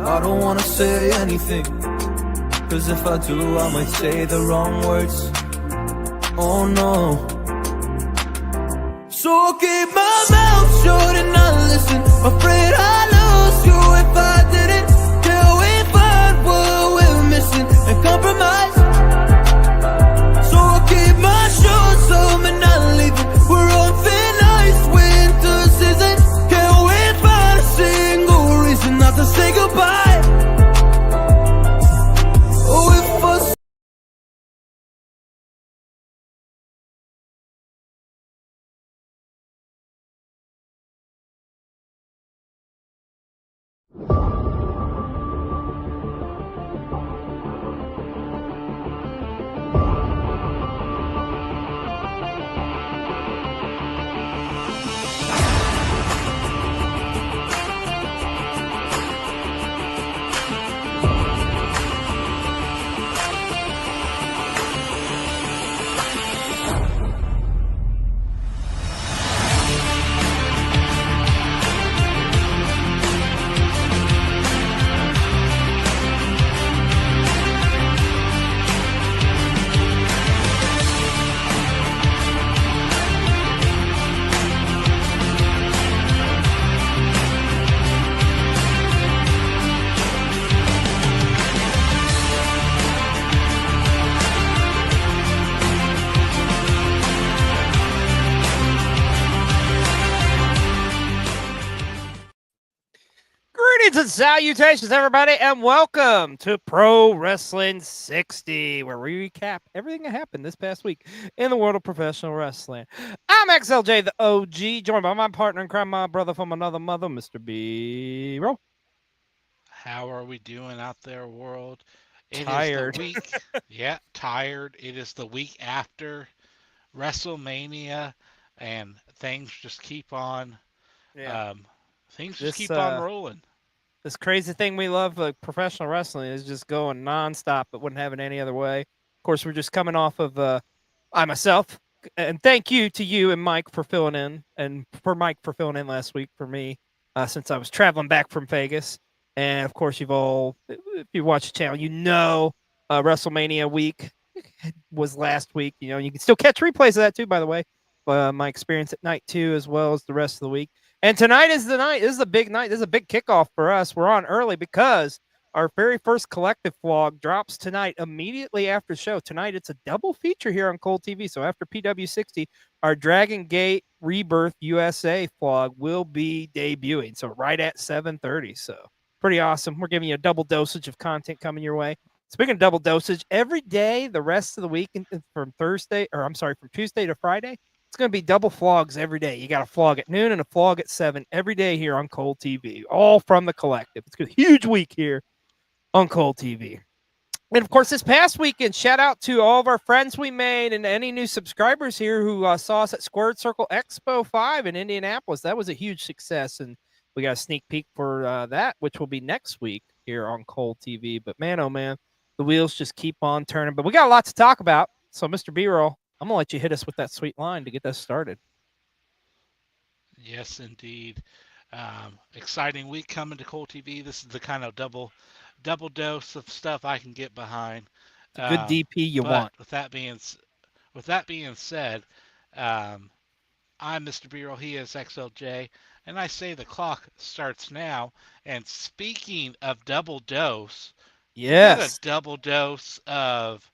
I don't wanna say anything, cause if I do I might say the wrong words. Oh no. So I'll keep my mouth shut and not listen. Afraid I'd lose you if I didn't. Till we find what we're missing and compromise. So I'll keep my shoes on and not leaving. We're on thin ice, winter season. Can't wait for a single reason not to say goodbye. Oh, if I Greetings and salutations, everybody, and welcome to Pro Wrestling 60, where we recap everything that happened this past week in the world of professional wrestling. I'm Xlj the Og, joined by my partner in crime, my brother from another mother, Mr. B. Roll. How are we doing out there, world? It Tired. is the week. Yeah, tired. It is the week after WrestleMania, and things just keep on. Things just keep on rolling. This crazy thing we love, like professional wrestling, is just going nonstop. It wouldn't have it any other way. Of course, we're just coming off of I myself, and thank you to you and Mike for filling in, and for Mike for filling in last week for me, since I was traveling back from Vegas. And of course, if you watch the channel, WrestleMania week was last week. You know, you can still catch replays of that too, by the way. My experience at night too, as well as the rest of the week. And tonight is the night. This is a big night. This is a big kickoff for us. We're on early because our very first collective vlog drops tonight immediately after the show. Tonight, it's a double feature here on Cold TV. So after PW60, our Dragon Gate Rebirth USA vlog will be debuting. So right at 7:30. So pretty awesome. We're giving you a double dosage of content coming your way. Speaking of double dosage, every day the rest of the week from Tuesday to Friday, it's going to be double vlogs every day. You got a vlog at noon and a vlog at 7 every day here on Cold TV, all from the collective. It's a huge week here on Cold TV. And, of course, this past weekend, shout out to all of our friends we made and any new subscribers here who saw us at Squared Circle Expo 5 in Indianapolis. That was a huge success, and we got a sneak peek for that, which will be next week here on Cold TV. But, man, oh, man, the wheels just keep on turning. But we got a lot to talk about. So, Mr. B-Roll, I'm going to let you hit us with that sweet line to get us started. Yes, indeed. Exciting week coming to Cold TV. This is the kind of double dose of stuff I can get behind. Good DP you want. With that being said, I'm Mr. B-Roll. He is XLJ, and I say the clock starts now. And speaking of double dose, yes, we got a double dose of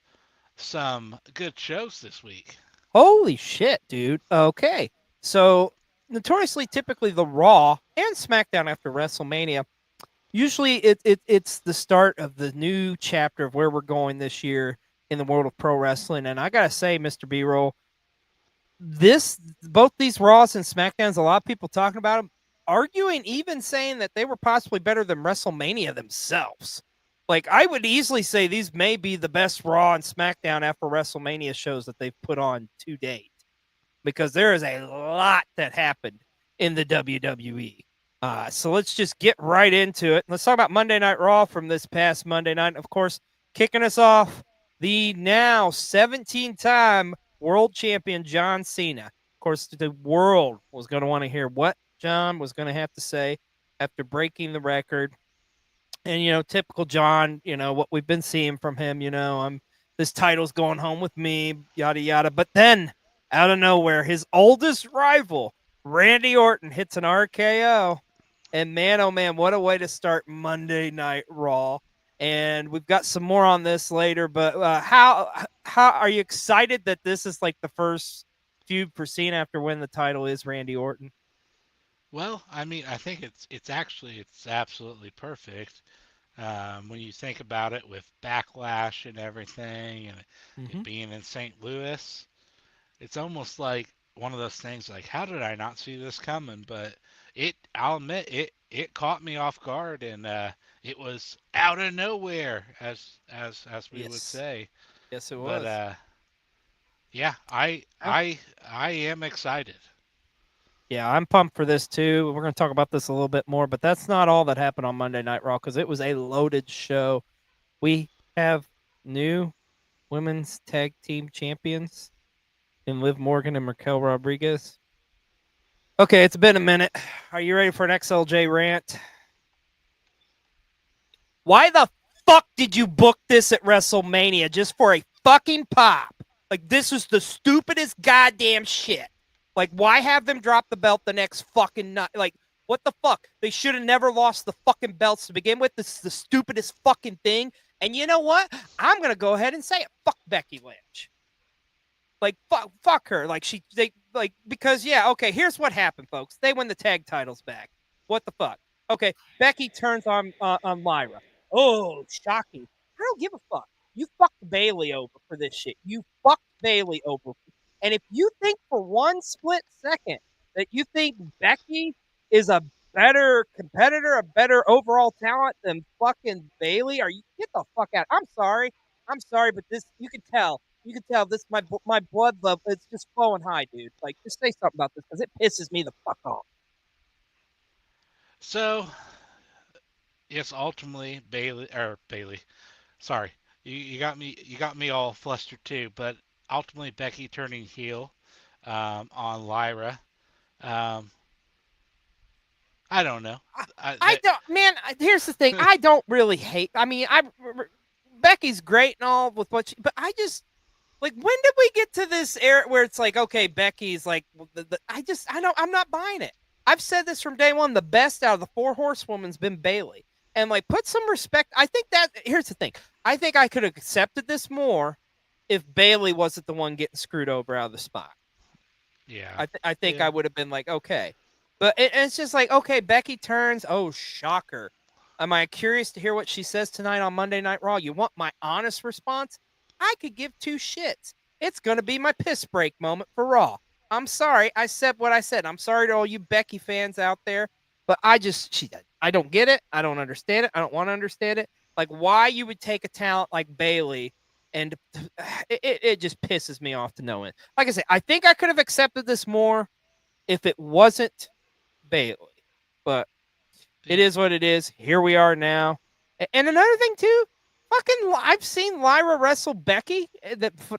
some good shows this week. Holy shit, dude. Okay. So, notoriously, typically the Raw and SmackDown after WrestleMania, usually it's the start of the new chapter of where we're going this year in the world of pro wrestling. And I got to say, Mr. B-Roll, both these Raws and SmackDowns, a lot of people talking about them, arguing, even saying that they were possibly better than WrestleMania themselves. Like, I would easily say these may be the best Raw and SmackDown after WrestleMania shows that they've put on to date, because there is a lot that happened in the WWE. So let's just get right into it. Let's talk about Monday Night Raw from this past Monday night. Of course, kicking us off, the now 17-time world champion John Cena. Of course, the world was going to want to hear what John was going to have to say after breaking the record And typical John, what we've been seeing from him, I'm this title's going home with me, yada yada. But then out of nowhere, his oldest rival, Randy Orton, hits an RKO. And man, oh man, what a way to start Monday Night Raw. And we've got some more on this later, but how are you excited that this is like the first feud for Cena after winning the title is Randy Orton? Well, I mean, I think it's absolutely perfect when you think about it with backlash and everything, and it Mm-hmm. being in St. Louis. It's almost like one of those things like, how did I not see this coming? But I'll admit, it caught me off guard, and it was out of nowhere, as we would Yes, say. yes, it But was. yeah, I am excited. Yeah, I'm pumped for this too. We're going to talk about this a little bit more, but that's not all that happened on Monday Night Raw because it was a loaded show. We have new women's tag team champions in Liv Morgan and Raquel Rodriguez. Okay, it's been a minute. Are you ready for an XLJ rant? Why the fuck did you book this at WrestleMania just for a fucking pop? Like, this is the stupidest goddamn shit. Like, why have them drop the belt the next fucking night? Like, what the fuck? They should have never lost the fucking belts to begin with. This is the stupidest fucking thing. And you know what? I'm going to go ahead and say it. Fuck Becky Lynch. Like fuck her. Like they like because yeah, okay, here's what happened, folks. They win the tag titles back. What the fuck? Okay, Becky turns on Lyra. Oh, shocking. I don't give a fuck. You fucked Bailey over for this shit. You fucked Bailey over. And if you think for one split second that you think Becky is a better competitor, a better overall talent than fucking Bailey, are you get the fuck out? I'm sorry. I'm sorry, but this you can tell. You can tell this my blood level. It's just flowing high, dude. Like, just say something about this because it pisses me the fuck off. So yes, ultimately Bailey. Sorry, you got me all flustered too. But ultimately Becky turning heel on Lyra. Um, I don't know. I, I That don't, man. Here's the thing. I don't really hate. I mean, Becky's great and all with what, but I just like when did we get to this era where it's like, okay, Becky's like I'm not buying it. I've said this from day one. The best out of the four horsewomen's been Bailey, and like put some respect. I think that here's the thing. I think I could have accepted this more if Bailey wasn't the one getting screwed over out of the spot. yeah I think yeah. I would have been like, okay. But it's just like, okay, Becky turns. Oh, shocker. Am I curious to hear what she says tonight on Monday Night Raw? You want my honest response? I could give two shits. It's going to be my piss break moment for Raw. I'm sorry. I said what I said. I'm sorry to all you Becky fans out there, but I don't get it. I don't understand it. I don't want to understand it. Like why you would take a talent like Bailey and it just pisses me off to no end. Like I said, I think I could have accepted this more if it wasn't Bailey, but it Yeah. is what it is. Here we are now. And another thing too, I've seen Lyra wrestle Becky,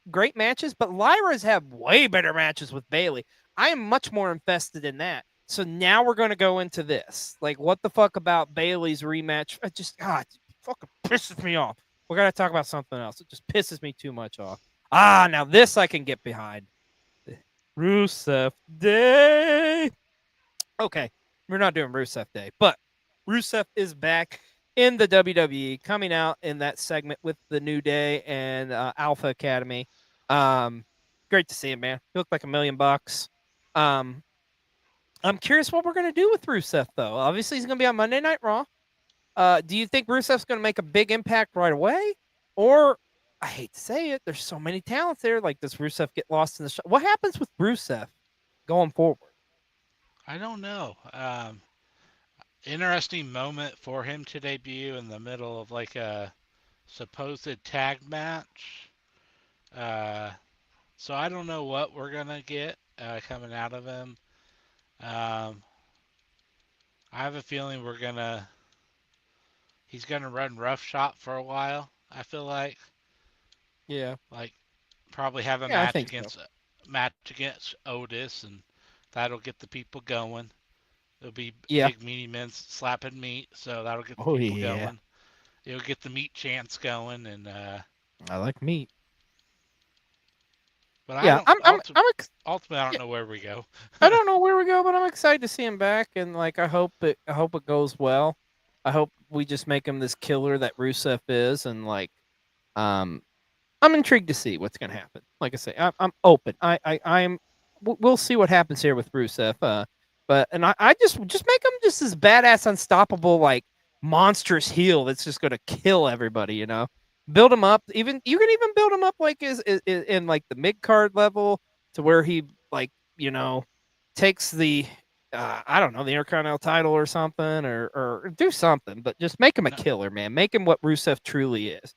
great matches, but Lyra's have way better matches with Bailey. I am much more invested in that. So now we're going to go into this. Like, what the fuck about Bailey's rematch? God, it fucking pisses me off. We're going to talk about something else. It just pisses me too much off. Now this I can get behind. Rusev Day. Okay, we're not doing Rusev Day, but Rusev is back in the WWE, coming out in that segment with the New Day and Alpha Academy. Um, Great to see him, man. He looked like $1,000,000. Um, I'm curious what we're gonna do with Rusev, though. Obviously, he's gonna be on Monday Night Raw. Do you think Rusev's gonna make a big impact right away, or I hate to say it, there's so many talents there. Like, does Rusev get lost in the show? What happens with Rusev going forward? I don't know. Interesting moment for him to debut in the middle of like a supposed tag match. Uh, so I don't know what we're gonna get coming out of him. Um, I have a feeling he's gonna run roughshod for a while. I feel Yeah, like probably have a yeah, I think so. match against Otis, and that'll get the people going. There'll be Yeah. big meaty men slapping meat, so that'll get the Oh people yeah. going. It'll get the meat chants going, and I like meat. but I Yeah, don't. Ultimately, I don't yeah, know where we go. I don't know where we go, but I'm excited to see him back, and like I hope it goes well. I hope we just make him this killer that Rusev is, and like um I'm intrigued to see what's going to happen. Like I say, I'm open. I'm. We'll see what happens here with Rusev. But and I just make him just this badass, unstoppable, like monstrous heel that's just going to kill everybody. You know, build him up. Even you can even build him up like is in like the mid card level to where he like you know takes the I don't know the Intercontinental title or something or do something, but just make him a No, killer, man. Make him what Rusev truly is.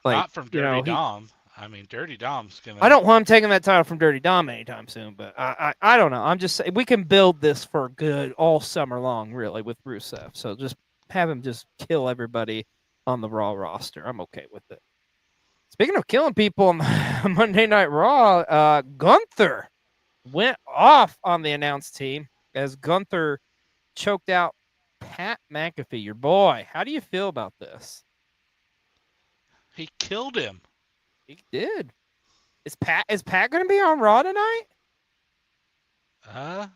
Like not from you Dirty know, Dom. I mean, Dirty Dom's I gonna. don't want him taking that title from Dirty Dom anytime soon, but I don't know. I'm just saying we can build this for good all summer long, really, with Rusev. So just have him just kill everybody on the Raw roster. I'm okay with it. Speaking of killing people on Monday Night Raw, Gunther went off on the announced team as Gunther choked out Pat McAfee, your boy. How do you feel about this? He killed him. He did. Is Pat going to be on Raw tonight? Uh,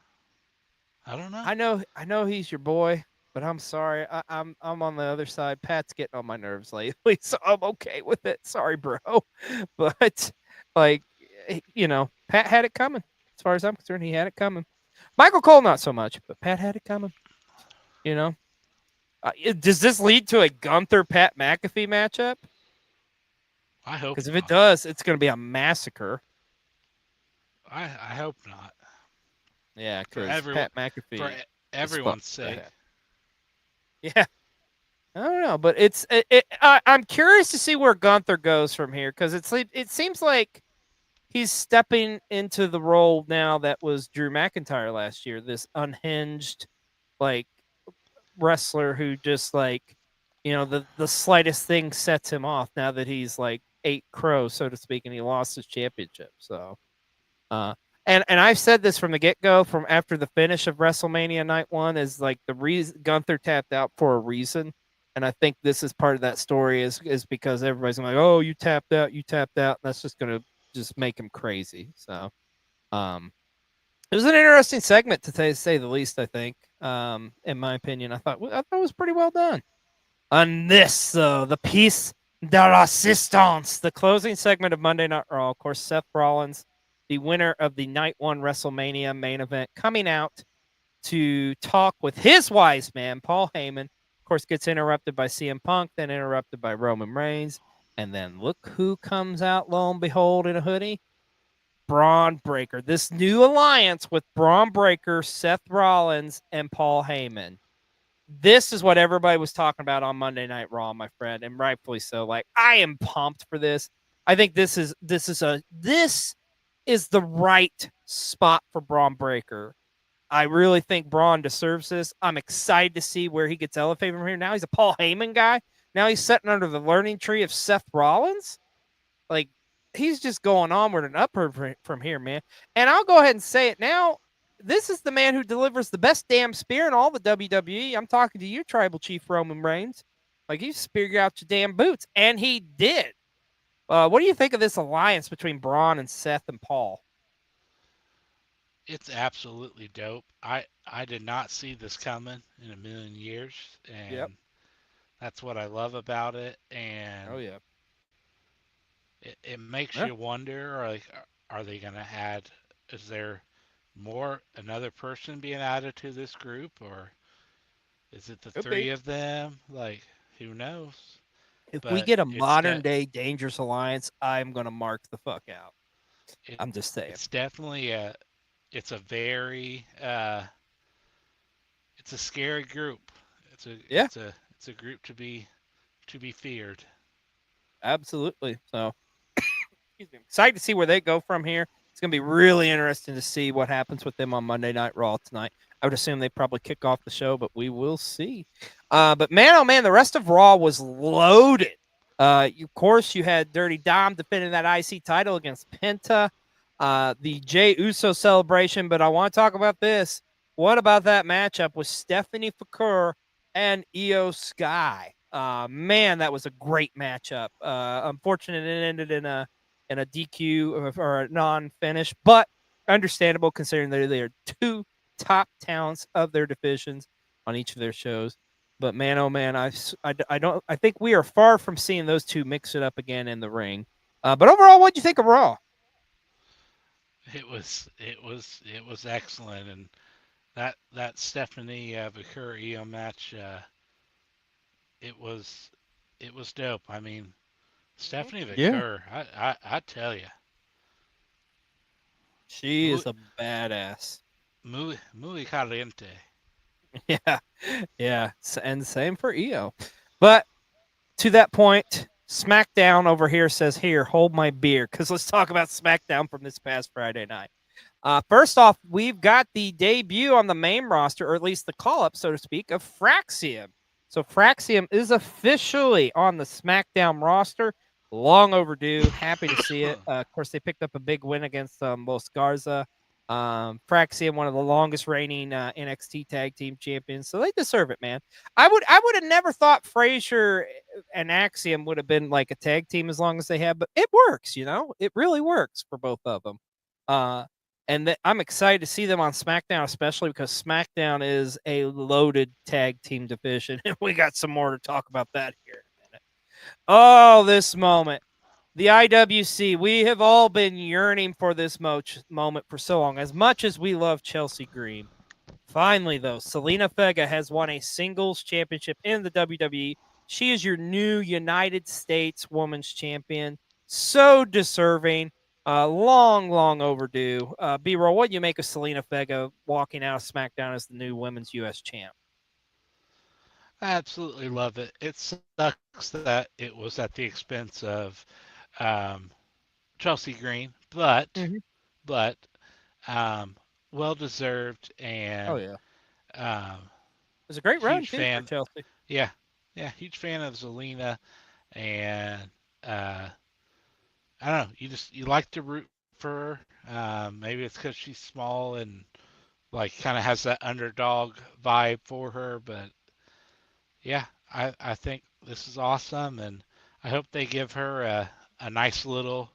I don't know. I know he's your boy, but I'm sorry. I'm on the other side. Pat's getting on my nerves lately, so I'm okay with it. Sorry, bro. But like Pat had it coming. As far as I'm concerned, he had it coming. Michael Cole not so much, but Pat had it coming. You know. Does this lead to a Gunther Pat McAfee matchup? I hope Because if it not. does, it's going to be a massacre. I hope not. Yeah, For because everyone, Pat for McAfee is fucked everyone's sake. bad. Yeah, I don't know, but I'm curious to see where Gunther goes from here because it seems like he's stepping into the role now that was Drew McIntyre last year. This unhinged, like wrestler who just like the slightest thing sets him off. Now that he's like ate crow, so to speak, and he lost his championship. So uh, and I've said this from the get go, from after the finish of WrestleMania Night One, is like the reason Gunther tapped out for a reason, and I think this is part of that story is because everybody's like, oh, you tapped out, and that's just gonna just make him crazy. So, it was an interesting segment to say the least. I think, in my opinion, I thought it was pretty well done. On this, though, the piece de resistance, the closing segment of Monday Night Raw. Of course, Seth Rollins, the winner of the Night One WrestleMania main event, coming out to talk with his wise man, Paul Heyman. Of course, gets interrupted by CM Punk, then interrupted by Roman Reigns. And then look who comes out, lo and behold, in a hoodie. Braun Breaker. This new alliance with Braun Breaker, Seth Rollins, and Paul Heyman. This is what everybody was talking about on Monday Night Raw, my friend, and rightfully so. Like, I am pumped for this. I think this is the right spot for Braun Breaker. I really think Braun deserves this. I'm excited to see where he gets elevated from here. Now he's a Paul Heyman guy. Now he's sitting under the learning tree of Seth Rollins. Like, he's just going onward and upward from here, man. And I'll go ahead and say it now. This is the man who delivers the best damn spear in all the WWE. I'm talking to you, Tribal Chief Roman Reigns. Like, you spear you out your damn boots. And he did. What do you think of this alliance between Braun and Seth and Paul? It's absolutely dope. I did not see this coming in a million years, Yep. and that's what I love about it. And Oh, yeah. it makes Yeah. you wonder, like, are they gonna add? Is there another person being added to this group, or is it the Could three be. of them? Like, who knows? If we But get a modern day dangerous alliance, I'm going to mark the fuck out. it, I'm just saying. it's definitely it's a very it's a scary group. It's a Yeah, it's a group to be feared. absolutely. So, excuse me. Excited to see where they go from here. It's going to be really interesting to see what happens with them on Monday Night Raw tonight. I would assume they probably kick off the show, but we will see. But man, oh man, the rest of Raw was loaded. Of course, you had Dirty Dom defending that IC title against Penta. The Jey Uso celebration, but I want to talk about this. What about that matchup with Stephanie Fakur and Io Sky? Man, that was a great matchup. Unfortunate it ended in a DQ or a non-finish, but understandable considering they are two top talents of their divisions on each of their shows. But man, oh man, I don't. I think we are far from seeing those two mix it up again in the ring. But overall, what do you think of Raw? It was excellent, and that Stephanie Vicker Io match, it was it was dope. I mean, Stephanie Yeah, Vicker, I tell you, she muy, is a badass. muy caliente. Yeah, yeah, and same for Io. But to that point, SmackDown over here says, "Here, hold my beer," because let's talk about SmackDown from this past Friday night. First off, we've got the debut on the main roster, or at least the call up, so to speak, of Fraxium. So Fraxium is officially on the SmackDown roster. Long overdue. Happy to see it. Of course, they picked up a big win against Los Garza. Fraxium, one of the longest reigning NXT Tag Team Champions, so they deserve it, man. I would have never thought Frazier and Axiom would have been like a tag team as long as they have, but it works, it really works for both of them. And I'm excited to see them on SmackDown, especially because SmackDown is a loaded tag team division, and we got some more to talk about that here in a minute. Oh, this moment. The IWC, we have all been yearning for this moment for so long, as much as we love Chelsea Green. Finally, though, Selena Vega has won a singles championship in the WWE. She is your new United States Women's Champion. So deserving. Long, long overdue. B-roll, what do you make of Selena Vega walking out of SmackDown as the new Women's U.S. Champ? I absolutely love it. It sucks that it was at the expense of um, Chelsea Green, Mm-hmm. but um, well deserved, Oh, and yeah. It um, was a great run, huge too, for fan. Chelsea. Yeah, yeah, huge fan of Zelina, and uh, I don't know. You like to root for her. Maybe it's because she's small and like kind of has that underdog vibe for her, but yeah, I think this is awesome, and I hope they give her a nice little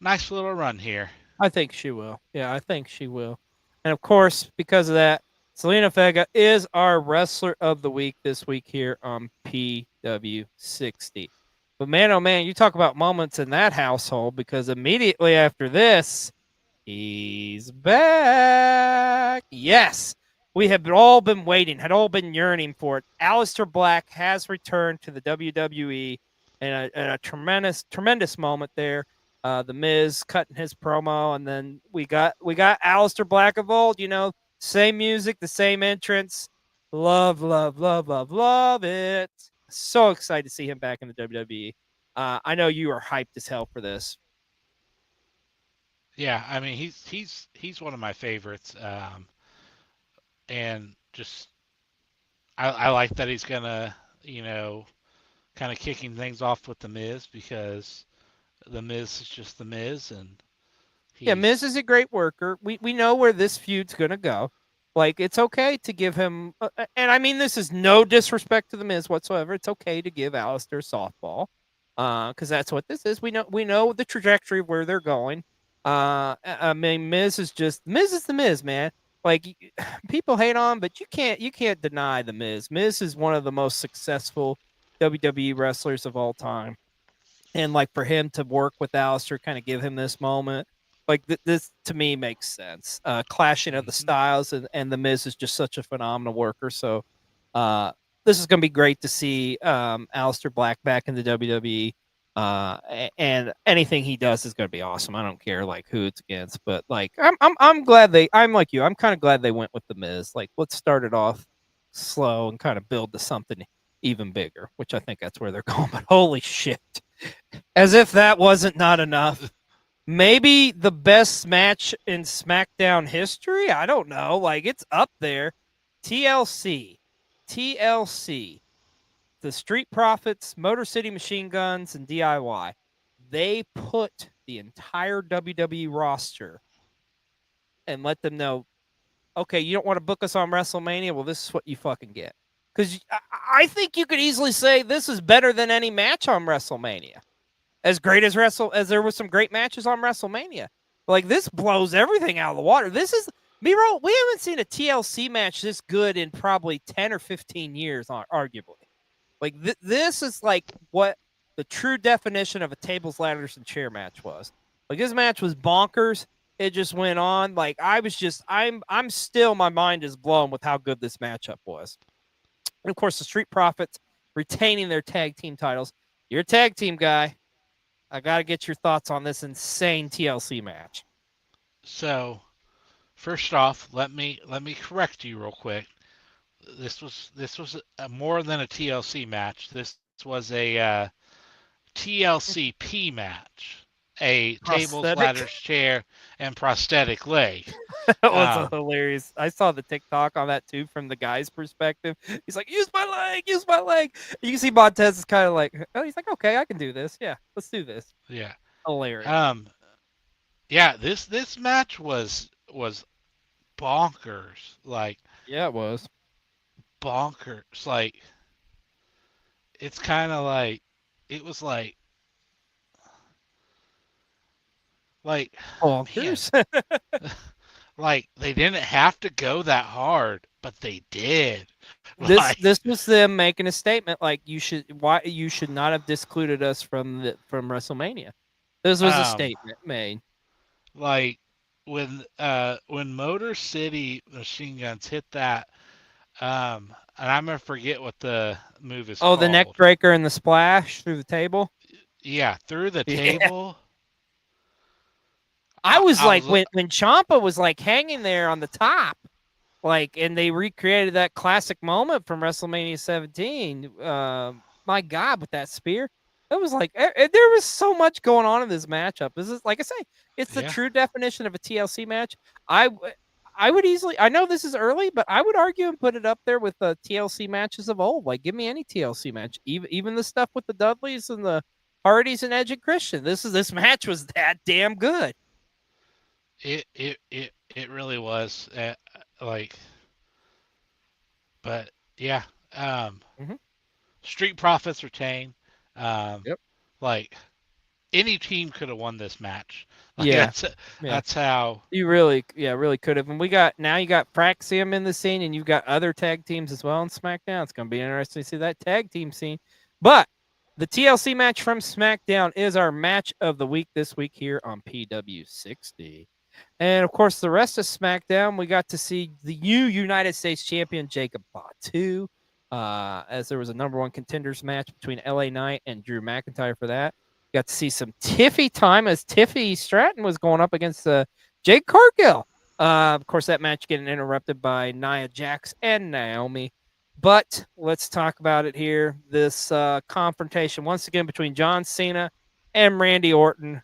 run here. I think she will. Yeah, I think she will. And of course, because of that, Selena Vega is our wrestler of the week this week here on PW60. But man, oh man, you talk about moments in that household because immediately after this, he's back. Yes, we have all been waiting, had all been yearning for it. Aleister Black has returned to the WWE in a tremendous, tremendous moment there. The Miz cutting his promo, and then we got Aleister Black of old. Same music, the same entrance. Love, love, love, love, love it. So excited to see him back in the WWE. I know you are hyped as hell for this. Yeah, I mean he's one of my favorites, and just I like that he's gonna kind of kicking things off with the Miz because the Miz is just the Miz, and Yeah, Miz he's is a great worker. We know where this feud's gonna go. Like it's okay to give him, and I mean this is no disrespect to the Miz whatsoever. It's okay to give Alistair softball, because that's what this is. We know the trajectory of where they're going. I mean Miz is the Miz, man. Like people hate on, but you can't deny the Miz. Miz is one of the most successful WWE wrestlers of all time. And like for him to work with Alistair, kind of give him this moment, like this to me makes sense. Clashing of the hmm styles, and the Miz is just such a phenomenal worker. So uh, this is going to be great to see Alistair Black back in the WWE. And anything he does is going to be awesome. I don't care like who it's against, but like I'm glad I'm like you. I'm kind of glad they went with the Miz. Like let's start it off slow and kind of build to something even bigger, which I think that's where they're going. But holy shit. As if that wasn't not enough. Maybe the best match in SmackDown history? I don't know. Like it's up there. TLC. TLC. The Street Profits, Motor City Machine Guns, and DIY. They put the entire WWE roster and let them know, okay, you don't want to book us on WrestleMania? Well, this is what you fucking get. Because I think you could easily say this is better than any match on WrestleMania. As great as there was some great matches on WrestleMania. Like, this blows everything out of the water. This is B-roll. We haven't seen a TLC match this good in probably 10 or 15 years, arguably. Like, this is like what the true definition of a tables, ladders, and chair match was. Like, this match was bonkers. It just went on. Like, I'm still, my mind is blown with how good this matchup was. And of course, the Street Profits retaining their tag team titles. You're a tag team guy. I got to get your thoughts on this insane TLC match. So, first off, let me correct you real quick. This was more than a TLC match. This was a TLCP match. A tables, ladders, chair, and prosthetic leg. That was hilarious. I saw the TikTok on that too from the guy's perspective. He's like, use my leg, use my leg. You can see Montez is kind of like, oh, he's like, okay, I can do this. Yeah, let's do this. Yeah. Hilarious. Yeah, this match was bonkers. Like, yeah, it was bonkers. Like, it's kind of like, it was like bonkers. Like, they didn't have to go that hard, but they did. This was them making a statement like you should not have discluded us from WrestleMania. This was a statement made. Like, when Motor City Machine Guns hit that, and I'm gonna forget what the move is called. The neck breaker and the splash through the table. Yeah, through the table. I was like, when Ciampa was like hanging there on the top, like, and they recreated that classic moment from WrestleMania 17. My God, with that spear, it was like there was so much going on in this matchup. This is, like I say, it's the true definition of a TLC match. I would easily, I know this is early, but I would argue and put it up there with the TLC matches of old. Like, give me any TLC match, even the stuff with the Dudleys and the Hardys and Edge and Christian. This match was that damn good. It really was, like, but yeah, Street Profits retain. Yep. Like, any team could have won this match. Like, yeah, that's how you really could have. And you got Praxium in the scene, and you've got other tag teams as well in SmackDown. It's going to be interesting to see that tag team scene. But the TLC match from SmackDown is our match of the week this week here on PW60. And, of course, the rest of SmackDown, we got to see the new United States champion, Jacob Fatu, as there was a number one contenders match between LA Knight and Drew McIntyre for that. Got to see some Tiffy time as Tiffy Stratton was going up against Jake Cargill. Of course, that match getting interrupted by Nia Jax and Naomi. But let's talk about it here. This confrontation, once again, between John Cena and Randy Orton.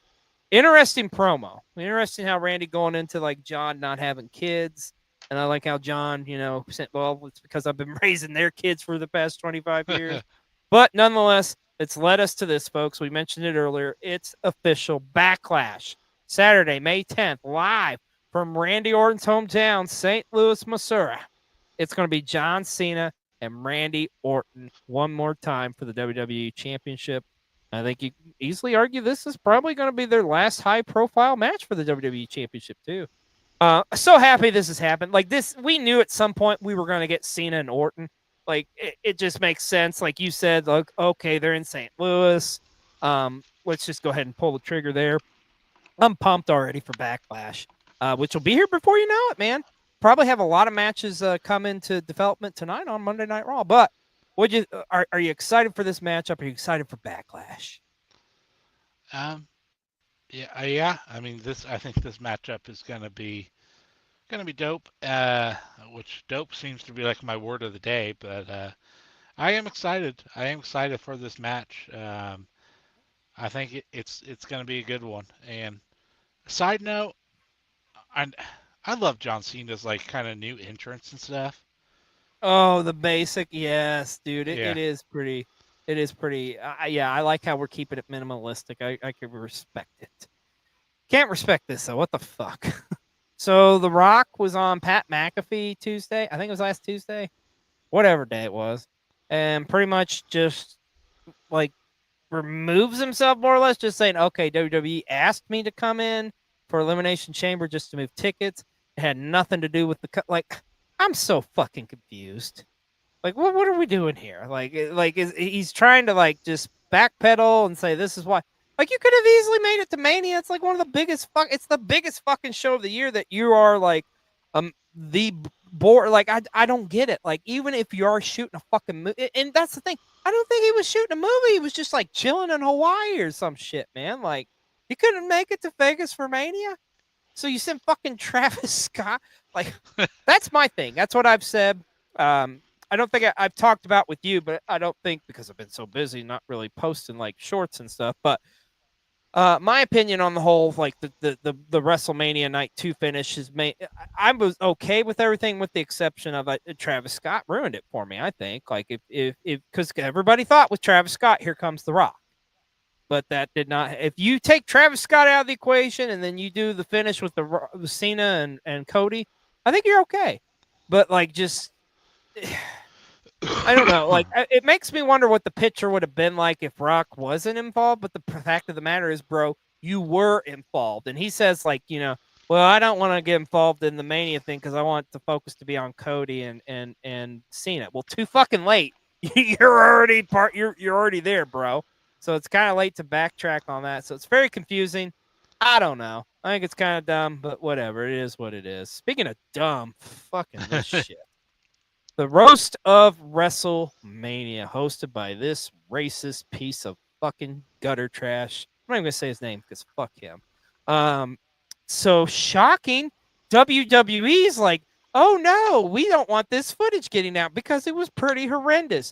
Interesting promo. Interesting how Randy going into, like, John not having kids. And I like how John, said, well, it's because I've been raising their kids for the past 25 years. But nonetheless, it's led us to this, folks. We mentioned it earlier. It's official. Backlash. Saturday, May 10th, live from Randy Orton's hometown, St. Louis, Missouri. It's going to be John Cena and Randy Orton one more time for the WWE Championship. I think you can easily argue this is probably going to be their last high-profile match for the WWE Championship, too. So happy this has happened. Like, this, we knew at some point we were going to get Cena and Orton. Like, it just makes sense. Like you said, like, okay, they're in St. Louis. Let's just go ahead and pull the trigger there. I'm pumped already for Backlash, which will be here before you know it, man. Probably have a lot of matches come into development tonight on Monday Night Raw. But are you excited for this matchup? Are you excited for Backlash? Yeah. I mean, I think this matchup is gonna be dope. Which dope seems to be like my word of the day. But I am excited. I am excited for this match. I think it's gonna be a good one. And side note, I love John Cena's, like, kind of new entrance and stuff. Oh, the basic, yes, dude. It is pretty. It is pretty. Yeah, I like how we're keeping it minimalistic. I can respect it. Can't respect this though. What the fuck? So The Rock was on Pat McAfee Tuesday. I think it was last Tuesday, whatever day it was, and pretty much just like removes himself more or less, just saying, okay, WWE asked me to come in for Elimination Chamber just to move tickets. It had nothing to do with like, I'm so fucking confused. Like, what are we doing here? He's trying to like just backpedal and say this is why. Like, you could have easily made it to Mania. It's like one of the biggest it's the biggest fucking show of the year that you are like the board. Like, I don't get it. Like, even if you are shooting a fucking movie, and that's the thing, I don't think he was shooting a movie. He was just like chilling in Hawaii or some shit, man. Like, he couldn't make it to Vegas for Mania. So you sent fucking Travis Scott. Like, that's my thing. That's what I've said. I don't think I've talked about with you, but I don't think, because I've been so busy not really posting like shorts and stuff. But my opinion on the whole, like the WrestleMania Night 2 finish is I was okay with everything with the exception of Travis Scott ruined it for me. I think like if because everybody thought with Travis Scott, here comes The Rock. But that did not. If you take Travis Scott out of the equation and then you do the finish with the Cena and Cody, I think you're okay. But like, just I don't know. Like, it makes me wonder what the picture would have been like if Rock wasn't involved. But the fact of the matter is, bro, you were involved. And he says, like, well, I don't want to get involved in the Mania thing because I want the focus to be on Cody and Cena. Well, too fucking late. You're already there, bro. So it's kind of late to backtrack on that. So it's very confusing. I don't know. I think it's kind of dumb, but whatever. It is what it is. Speaking of dumb, fucking this shit. The Roast of WrestleMania, hosted by this racist piece of fucking gutter trash. I'm not even going to say his name because fuck him. So shocking. WWE's like, oh no, we don't want this footage getting out because it was pretty horrendous.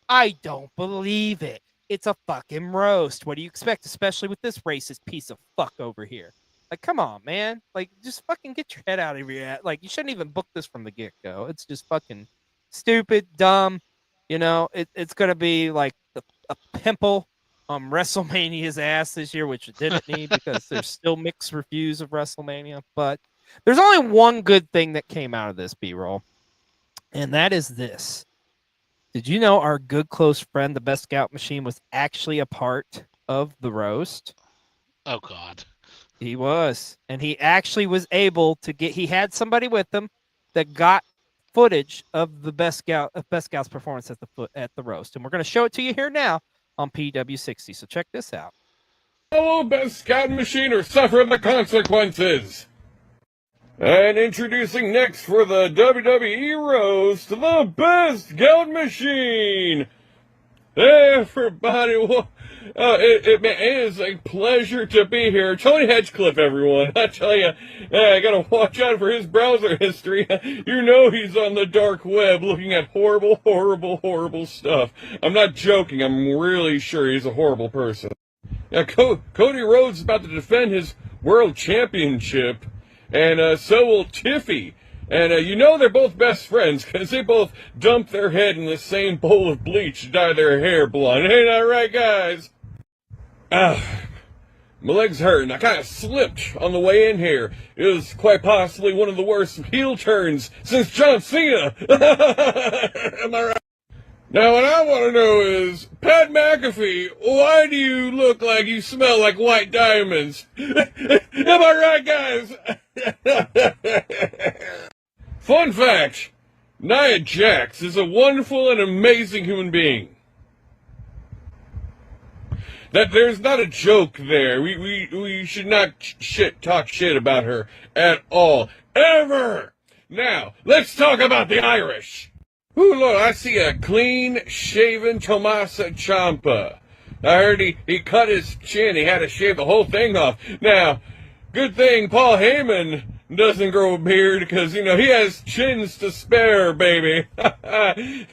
I don't believe it. It's a fucking roast. What do you expect, especially with this racist piece of fuck over here? Like, come on, man. Like, just fucking get your head out of your ass. Like, you shouldn't even book this from the get-go. It's just fucking stupid, dumb. It's going to be like a pimple on WrestleMania's ass this year, which it didn't need because there's still mixed reviews of WrestleMania. But there's only one good thing that came out of this, B-roll, and that is this. Did you know our good close friend, the Best Scout Machine, was actually a part of the roast? Oh, God. He was. And he actually was able to he had somebody with him that got footage of the Best Scout's performance at the roast. And we're going to show it to you here now on PW60. So check this out. Hello, Best Scout Machine, or suffer the consequences. And introducing next for the WWE Roast, the Best Scout Machine. Hey, everybody. It is a pleasure to be here. Tony Hedgecliffe, everyone. I tell you, I gotta watch out for his browser history. You know he's on the dark web looking at horrible, horrible, horrible stuff. I'm not joking. I'm really sure he's a horrible person. Now, Cody Rhodes is about to defend his world championship, and so will Tiffy. And they're both best friends because they both dump their head in the same bowl of bleach to dye their hair blonde. Ain't that right, guys? My leg's hurting. I kind of slipped on the way in here. It was quite possibly one of the worst heel turns since John Cena. Am I right? Now, what I want to know is, Pat McAfee, why do you look like you smell like white diamonds? Am I right, guys? Fun fact, Nia Jax is a wonderful and amazing human being. That there's not a joke there. We should not talk shit about her at all. Ever! Now, let's talk about the Irish. Ooh, look, I see a clean-shaven Tommaso Ciampa. I heard he cut his chin. He had to shave the whole thing off. Now, good thing Paul Heyman doesn't grow a beard because, he has chins to spare, baby.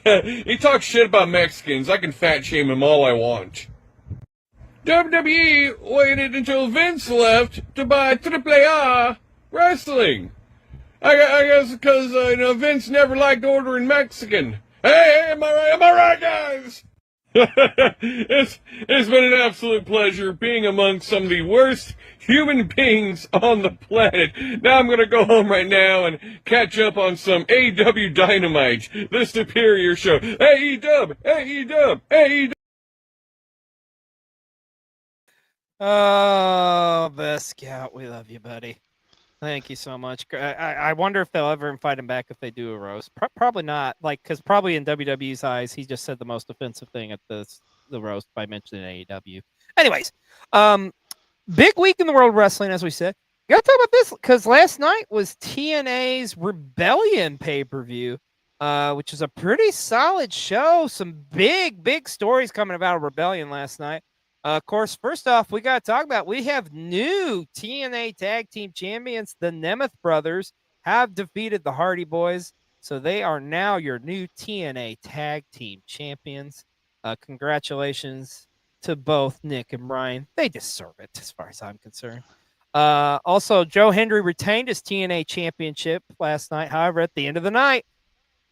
He talks shit about Mexicans. I can fat shame him all I want. WWE waited until Vince left to buy AAA Wrestling. I guess because, Vince never liked ordering Mexican. Hey, am I right, guys? It's been an absolute pleasure being among some of the worst human beings on the planet. Now I'm gonna go home right now and catch up on some AEW Dynamite, the superior show. AEW, AEW, AEW. Oh, Best Scout, we love you, buddy. Thank you so much. I wonder if they'll ever invite him back if they do a roast. Probably not, like, because probably in WWE's eyes, he just said the most offensive thing at the roast by mentioning AEW. Anyways, big week in the world of wrestling, as we said. We got to talk about this because last night was TNA's Rebellion pay-per-view, which is a pretty solid show. Some big stories coming about Rebellion last night. Of course, first off, we got to talk about, we have new TNA Tag Team Champions. The Nemeth Brothers have defeated the Hardy Boys, so they are now your new TNA Tag Team Champions. Congratulations to both Nick and Brian. They deserve it, as far as I'm concerned. Also, Joe Hendry retained his TNA Championship last night. However, at the end of the night,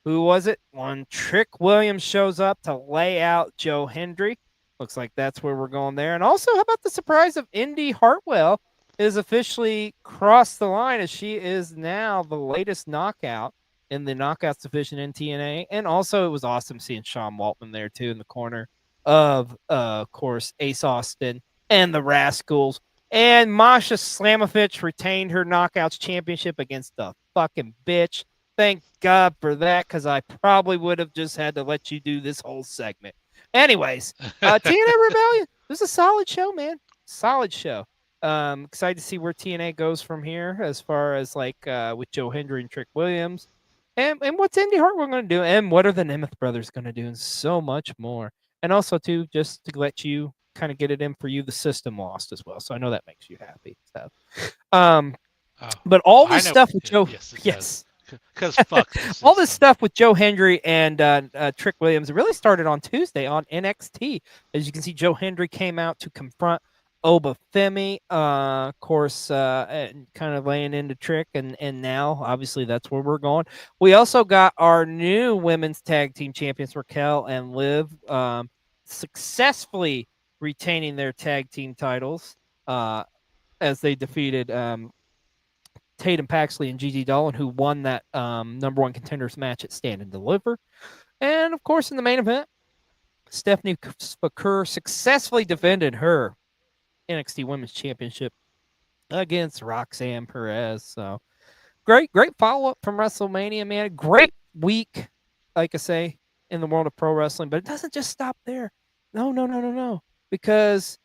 who was it? One Trick Williams shows up to lay out Joe Hendry. Looks like that's where we're going there. And also, how about the surprise of Indy Hartwell is officially crossed the line, as she is now the latest knockout in the knockouts division in TNA. And also, it was awesome seeing Sean Waltman there, too, in the corner of course, Ace Austin and the Rascals. And Masha Slamovich retained her knockouts championship against the fucking bitch. Thank God for that, because I probably would have just had to let you do this whole segment. Anyways, TNA Rebellion, it was a solid show, man. Solid show. Excited to see where TNA goes from here, as far as like with Joe Hendry and Trick Williams, and what's Indy Hartwell going to do, and what are the Nemeth Brothers going to do, and so much more. And also, too, just to let you kind of get it in for you, the system lost as well, so I know that makes you happy. So, but all this stuff with Joe, yes. Because fuck all this stuff with Joe Hendry and Trick Williams, it really started on Tuesday on NXT. As you can see, Joe Hendry came out to confront Oba Femi, of course, and kind of laying into Trick, and now, obviously, that's where we're going. We also got our new women's tag team champions, Raquel and Liv, successfully retaining their tag team titles as they defeated Tatum Paxley and Gigi Dolan, who won that number one contenders match at Stand and Deliver. And, of course, in the main event, Stephanie Fakur successfully defended her NXT Women's Championship against Roxanne Perez. So, great follow-up from WrestleMania, man. Great week, like I say, in the world of pro wrestling. But it doesn't just stop there. No. Because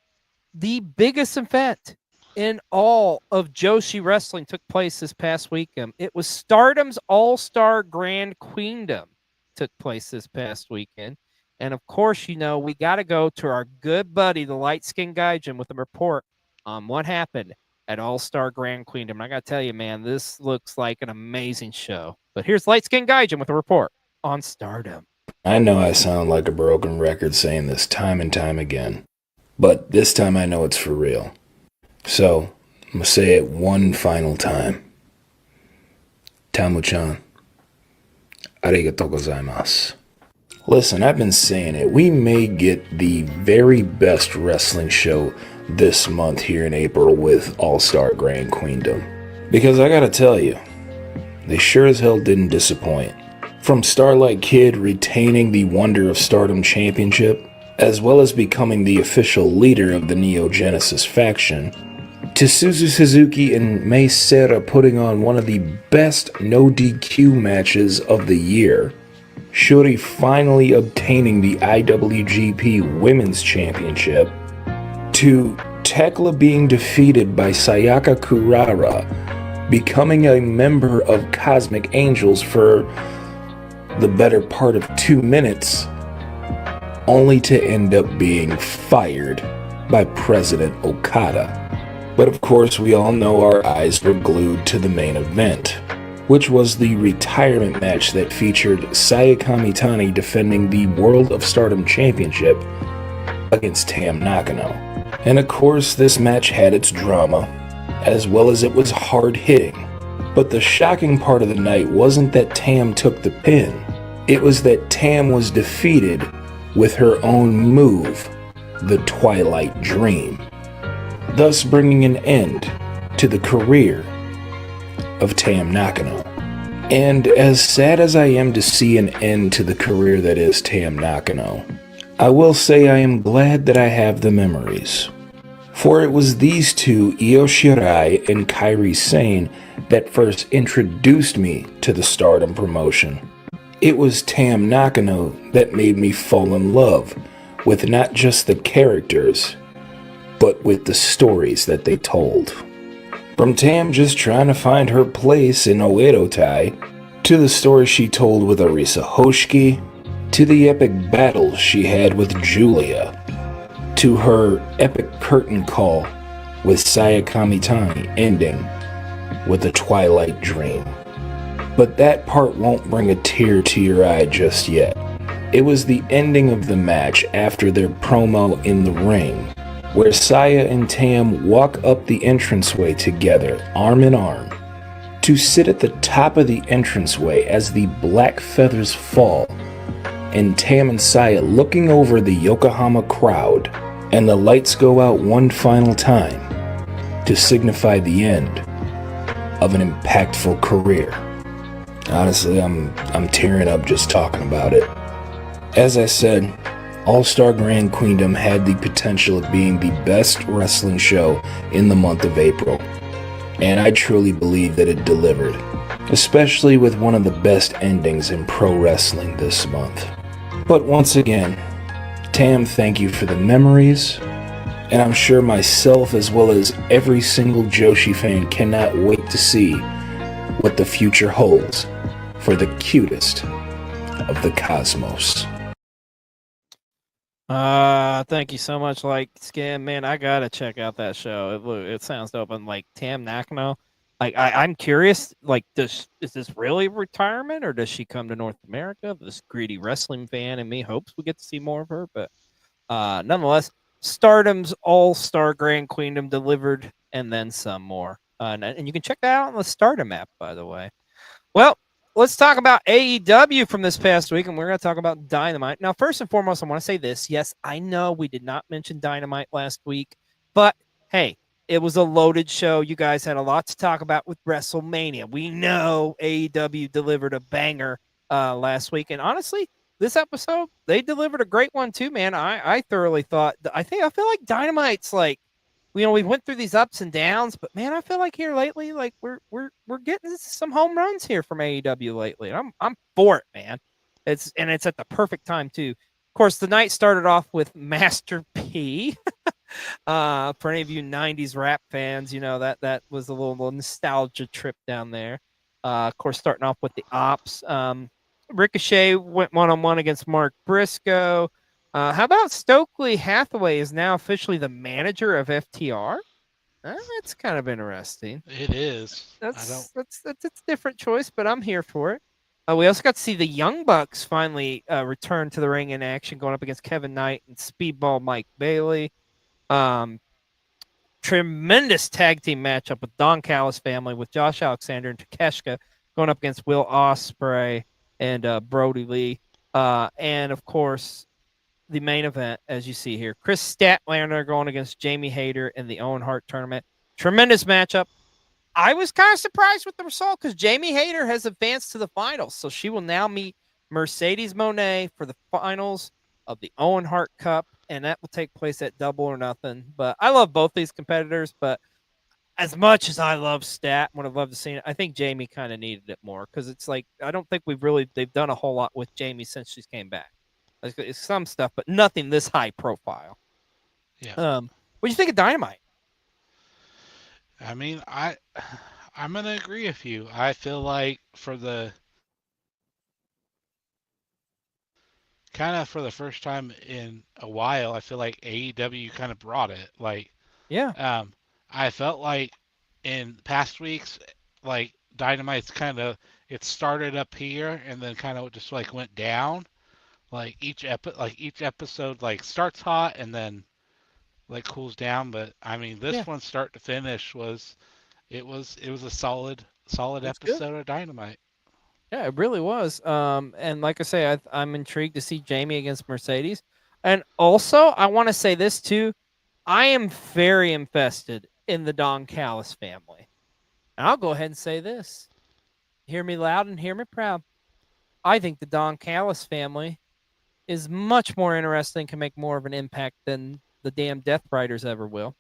the biggest event in all of Joshi Wrestling took place this past weekend. It was Stardom's All-Star Grand Queendom took place this past weekend. And, of course, we got to go to our good buddy, the light-skinned Gaijin, with a report on what happened at All-Star Grand Queendom. And I got to tell you, man, this looks like an amazing show. But here's light-skinned Gaijin with a report on Stardom. I know I sound like a broken record saying this time and time again, but this time I know it's for real. So, I'm going to say it one final time. Tamu-chan, arigatou gozaimasu. Listen, I've been saying it. We may get the very best wrestling show this month here in April with All-Star Grand Queendom. Because I gotta tell you, they sure as hell didn't disappoint. From Starlight Kid retaining the Wonder of Stardom Championship, as well as becoming the official leader of the Neo Genesis faction, to Suzu Suzuki and Mei Seira putting on one of the best no DQ matches of the year, Shuri finally obtaining the IWGP Women's Championship, to Tekla being defeated by Sayaka Kurara, becoming a member of Cosmic Angels for the better part of 2 minutes, only to end up being fired by President Okada. But of course, we all know our eyes were glued to the main event, which was the retirement match that featured Sayaka Mitani defending the World of Stardom Championship against Tam Nakano. And of course, this match had its drama, as well as it was hard-hitting. But the shocking part of the night wasn't that Tam took the pin. It was that Tam was defeated with her own move, the Twilight Dream, thus bringing an end to the career of Tam Nakano. And as sad as I am to see an end to the career that is Tam Nakano, I will say I am glad that I have the memories. For it was these two, Io Shirai and Kairi Sane, that first introduced me to the Stardom promotion. It was Tam Nakano that made me fall in love with not just the characters, but with the stories that they told. From Tam just trying to find her place in Oedo Tai, to the story she told with Arisa Hoshiki, to the epic battles she had with Julia, to her epic curtain call with Saya Kamitani ending with a Twilight Dream. But that part won't bring a tear to your eye just yet. It was the ending of the match after their promo in the ring, where Saya and Tam walk up the entranceway together, arm in arm, to sit at the top of the entranceway as the black feathers fall, and Tam and Saya looking over the Yokohama crowd, and the lights go out one final time to signify the end of an impactful career. Honestly, I'm tearing up just talking about it. As I said, All-Star Grand Queendom had the potential of being the best wrestling show in the month of April, and I truly believe that it delivered, especially with one of the best endings in pro wrestling this month. But once again, Tam, thank you for the memories, and I'm sure myself as well as every single Joshi fan cannot wait to see what the future holds for the cutest of the cosmos. Thank you so much, like Skim. Man, I gotta check out that show. It sounds dope. And like Tam Nakano, like I'm curious. Like, is this really retirement, or does she come to North America? This greedy wrestling fan in me hopes we get to see more of her. But nonetheless, Stardom's All-Star Grand Queendom delivered, and then some more. And you can check that out on the Stardom app, by the way. Well, let's talk about AEW from this past week, and we're going to talk about Dynamite. Now, first and foremost, I want to say this. Yes, I know we did not mention Dynamite last week, but hey, it was a loaded show. You guys had a lot to talk about with WrestleMania. We know AEW delivered a banger last week, and honestly, this episode, they delivered a great one too, man. I thoroughly thought, I feel like Dynamite's like, we went through these ups and downs, but man, I feel like here lately, like we're getting some home runs here from AEW lately. And I'm for it, man. It's at the perfect time too. Of course, the night started off with Master P. For any of you '90s rap fans, that was a little nostalgia trip down there. Of course, starting off with the Ops. Ricochet went one-on-one against Mark Briscoe. How about Stokely Hathaway is now officially the manager of FTR? That's kind of interesting. It is. That's a different choice, but I'm here for it. We also got to see the Young Bucks finally return to the ring in action, going up against Kevin Knight and Speedball Mike Bailey. Tremendous tag team matchup with Don Callis family, with Josh Alexander and Takeshita going up against Will Ospreay and Brody Lee. And of course, the main event, as you see here, Chris Statlander going against Jamie Hayter in the Owen Hart tournament. Tremendous matchup. I was kind of surprised with the result because Jamie Hayter has advanced to the finals, so she will now meet Mercedes Moné for the finals of the Owen Hart Cup, and that will take place at Double or Nothing. But I love both these competitors, but as much as I love Stat, would have loved to see it, I think Jamie kind of needed it more because it's like I don't think they've done a whole lot with Jamie since she's came back. It's some stuff, but nothing this high profile. Yeah. What do you think of Dynamite? I mean, I'm gonna agree with you. I feel like for the first time in a while, I feel like AEW kind of brought it. Like, Yeah. I felt like in past weeks, like Dynamite's it started up here and then kind of just like went down. Like each episode like starts hot and then like cools down. But I mean, this one start to finish was a solid It's good. episode of Dynamite. Yeah, it really was. And like I say, I'm intrigued to see Jamie against Mercedes. And also, I want to say this too. I am very invested in the Don Callis family. And I'll go ahead and say this. Hear me loud and hear me proud. I think the Don Callis family is much more interesting, can make more of an impact than the damn Death Riders ever will.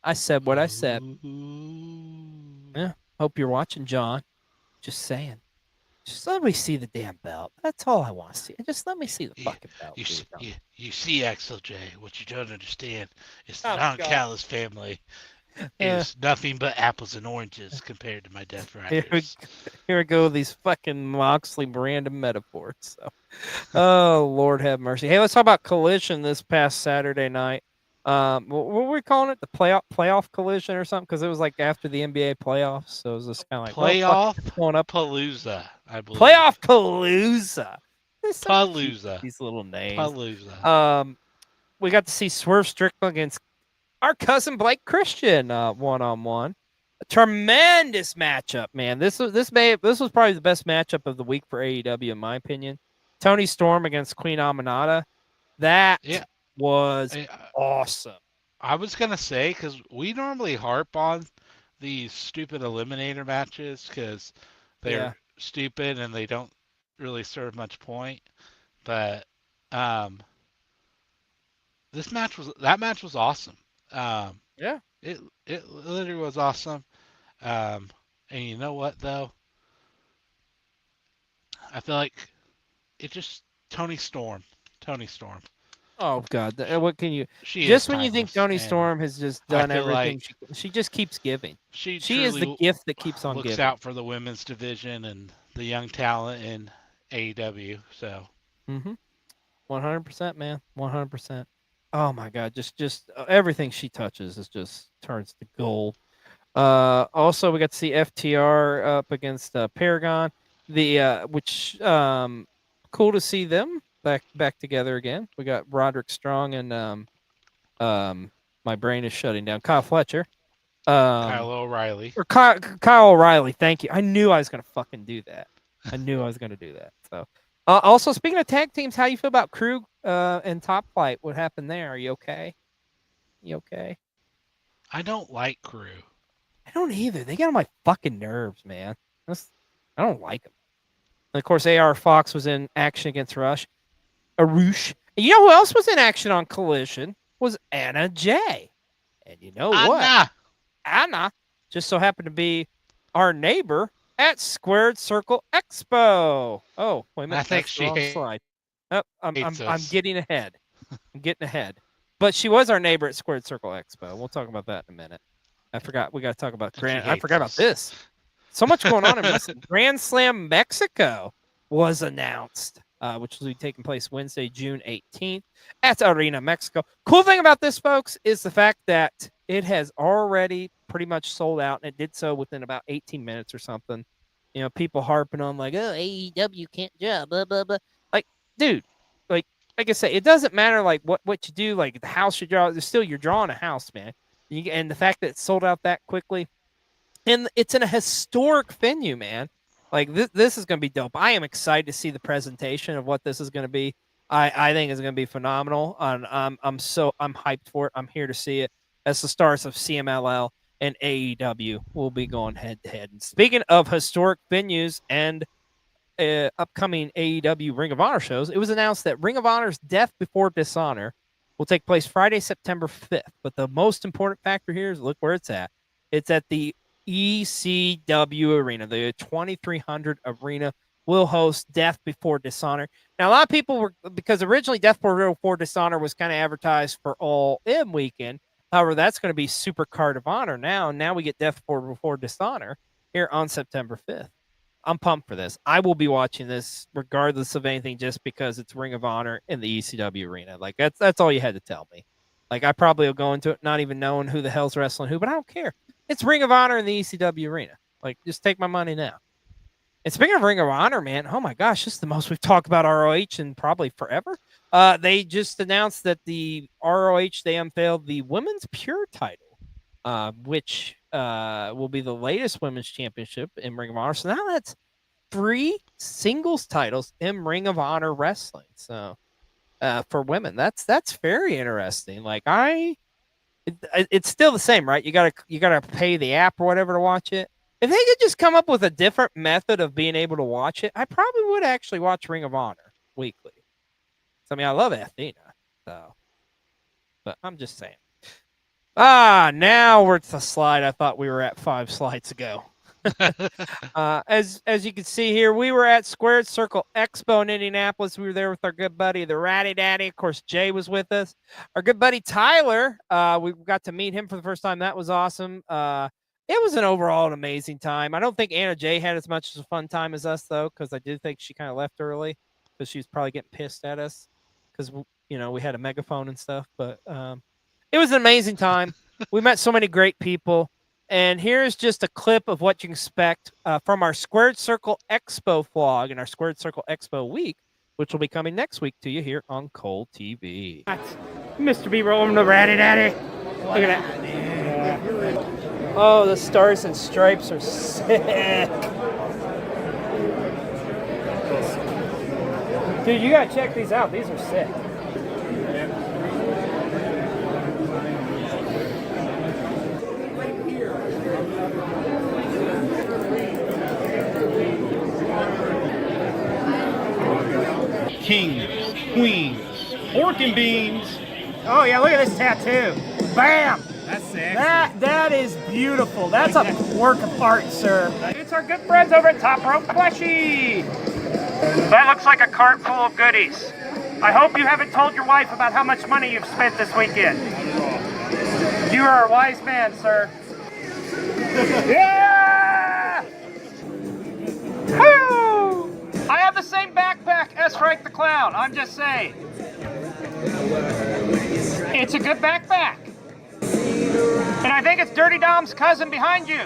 I said what I said. Ooh. Yeah. Hope you're watching, John. Just saying. Just let me see the damn belt. That's all I want to see. Just let me see the You, fucking belt. you, dude. you see, Xlj, what you don't understand is the Oh, Don God. Callis family Uh, is nothing but apples and oranges compared to my Death here, we, Riders. here we go with these fucking Moxley random metaphors. So. Oh, Lord have mercy. Hey, let's talk about Collision this past Saturday night. What were we calling it? The playoff collision or something? Because it was like after the NBA playoffs. So it was just kind of like, well, fuck, Playoff it's going up. Palooza, I believe. Playoff Palooza. They're so cute, Palooza. these little names. Palooza. We got to see Swerve Strickland against our cousin Blake Christian, one-on-one. A tremendous matchup, man. This was probably the best matchup of the week for AEW, in my opinion. Tony Storm against Queen Aminata. That Yeah, was I, awesome. I was gonna say because we normally harp on these stupid eliminator matches because Yeah. they're stupid and they don't really serve much point. But um, that match was awesome. Um, Yeah. it literally was awesome. Um, and you know what though? I feel like it just Tony Storm. Oh God. What can you She is just when you think timeless, Tony and Storm has just I done feel everything, like she just keeps giving. she She is the truly gift that keeps on looks giving. out for the women's division and the young talent in AEW. So 100%, man. 100%. Oh my God. Just everything she touches is just turns to gold. Also, we got to see FTR up against Paragon. Which cool to see them back together again. We got Roderick Strong and my brain is shutting down. Kyle Fletcher. Kyle O'Reilly. Or Kyle O'Reilly. Thank you. I knew I was gonna fucking do that. I knew I was gonna do that. So, also speaking of tag teams, how you feel about Krug and Top Flight? What happened there? Are you okay? You okay? I don't like Crew. I don't either. They get on my fucking nerves, man. I don't like them. And of course, AR Fox was in action against Arush. And you know who else was in action on Collision? Was Anna Jay. And you know what? Anna. Anna just so happened to be our neighbor at Squared Circle Expo. Oh, wait a minute. I think That's the she wrong slide. Oh, I'm hates I'm us. getting ahead. I'm getting ahead. But she was our neighbor at Squared Circle Expo. We'll talk about that in a minute. I forgot. We got to talk about And she I hates forgot about us. this. So much going on in wrestling. Grand Slam Mexico was announced, which will be taking place Wednesday, June 18th at Arena Mexico. Cool thing about this, folks, is the fact that it has already pretty much sold out, and it did so within about 18 minutes or something. You know, people harping on like, oh, AEW can't jump, blah, blah, blah. Like, dude, like I say, it doesn't matter like what you do, like the house you draw, still you're drawing a house, man. And the fact that it sold out that quickly, and it's in a historic venue, man. Like this is going to be dope. I am excited to see the presentation of what this is going to be. I think it's going to be phenomenal. And I'm hyped for it. I'm here to see it as the stars of CMLL and AEW will be going head to head. And speaking of historic venues and upcoming AEW Ring of Honor shows, it was announced that Ring of Honor's Death Before Dishonor will take place Friday, September 5th. But the most important factor here is look where it's at. It's at the ECW Arena. The 2300 Arena will host Death Before Dishonor. Now, a lot of people were, because originally Death Before Dishonor was kind of advertised for All In weekend. However, that's going to be Super Card of Honor now. Now we get Death Before Dishonor here on September 5th. I'm pumped for this. I will be watching this regardless of anything, just because it's Ring of Honor in the ECW Arena. Like that's all you had to tell me. Like I probably will go into it not even knowing who the hell's wrestling who, but I don't care. It's Ring of Honor in the ECW Arena. Like just take my money now. And speaking of Ring of Honor, man, oh my gosh, this is the most we've talked about ROH in probably forever. They just announced that the ROH, they unveiled the Women's Pure title, which will be the latest women's championship in Ring of Honor. So now 3 singles titles in Ring of Honor wrestling. So for women, that's very interesting. Like it's still the same, right? You gotta pay the app or whatever to watch it. If they could just come up with a different method of being able to watch it, I probably would actually watch Ring of Honor weekly. I mean, I love Athena, so, but I'm just saying. Now we're at the slide I thought we were at 5 slides ago. As you can see here, we were at Squared Circle Expo in Indianapolis. We were there with our good buddy, the Ratty Daddy. Of course, Jay was with us. Our good buddy Tyler, we got to meet him for the first time. That was awesome. It was an overall amazing time. I don't think Anna Jay had as much of a fun time as us, though, because I did think she kind of left early because she was probably getting pissed at us because, we had a megaphone and stuff. But it was an amazing time. We met so many great people. And here's just a clip of what you can expect from our Squared Circle Expo vlog and our Squared Circle Expo week, which will be coming next week to you here on Cole TV. Mr. B rolling the Ratty Daddy. Look at that. Yeah. Oh, the stars and stripes are sick. Dude, you gotta check these out. These are sick. Kings, queens, pork and beans. Oh yeah, look at this tattoo. Bam! That's sick. That is beautiful. That's a work of art, sir. It's our good friends over at Top Rope Plushie. That looks like a cart full of goodies. I hope you haven't told your wife about how much money you've spent this weekend. You are a wise man, sir. Yeah! Woo! I have the same backpack as Frank the Clown. I'm just saying. It's a good backpack. And I think it's Dirty Dom's cousin behind you.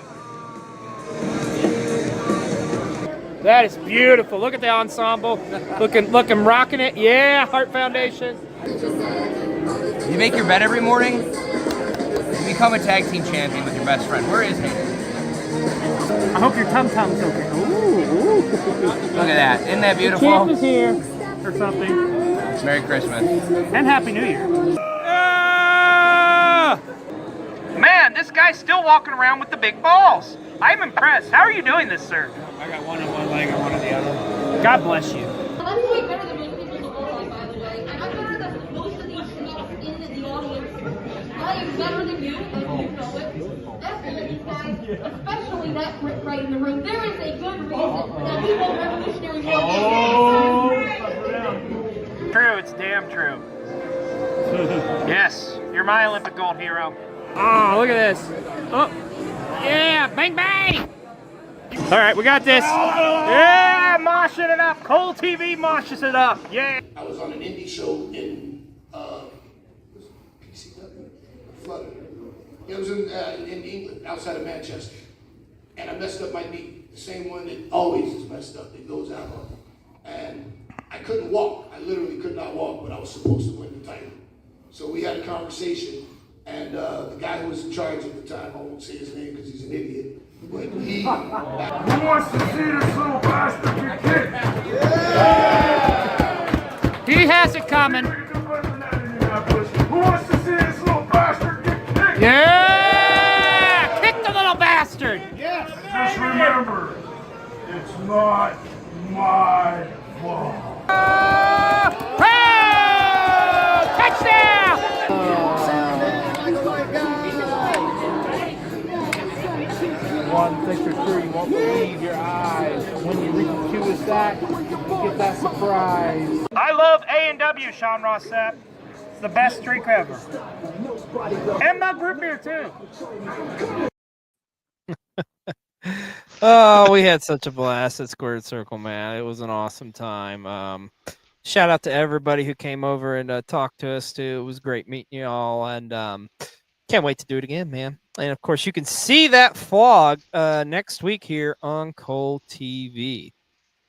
That is beautiful. Look at the ensemble. Looking, rocking it. Yeah, Heart Foundation. You make your bed every morning, you become a tag team champion with your best friend. Where is he? I hope your tum-tum's okay. Ooh. Look at that. Isn't that beautiful? Champ is here. Or something. Merry Christmas. And Happy New Year. Man, this guy's still walking around with the big balls. I'm impressed. How are you doing this, sir? I got one on one leg and one on the other. God bless you. I'm doing better than most people in the world, by the way. And I'm better than most of these schmucks in the audience. I am better than you, and you know it. That's all these guys, especially that prick right in the room. There is a good reason that we want Revolutionary War. True, it's damn true. Yes, you're my Olympic gold hero. Oh, look at this. Oh, yeah, bang, bang. All right, we got this. Yeah, moshing it up. Cole TV moshes it up. Yeah. I was on an indie show in PCW, Flutter. It was in England, outside of Manchester. And I messed up my knee, the same one that always is messed up, that goes out on. And I couldn't walk. I literally could not walk, but I was supposed to win the title. So we had a conversation, and the guy who was in charge at the time, I won't say his name because he's an idiot, but he... Who wants to see this little bastard get kicked? Yeah! He has it coming. Who wants to see this little bastard get kicked? Yeah! Kick the little bastard! Yes! Just remember, it's not my fault. Touchdown! One thing for sure, you won't believe your eyes. When you reach the cutest sack, you get that surprise. I love A&W, Sean Ross Sapp. It's the best drink ever. And Mug Root Beer, too. Oh, we had such a blast at Squared Circle, man. It was an awesome time. Shout out to everybody who came over and talked to us, too. It was great meeting you all, and can't wait to do it again, man. And, of course, you can see that vlog next week here on Cole TV.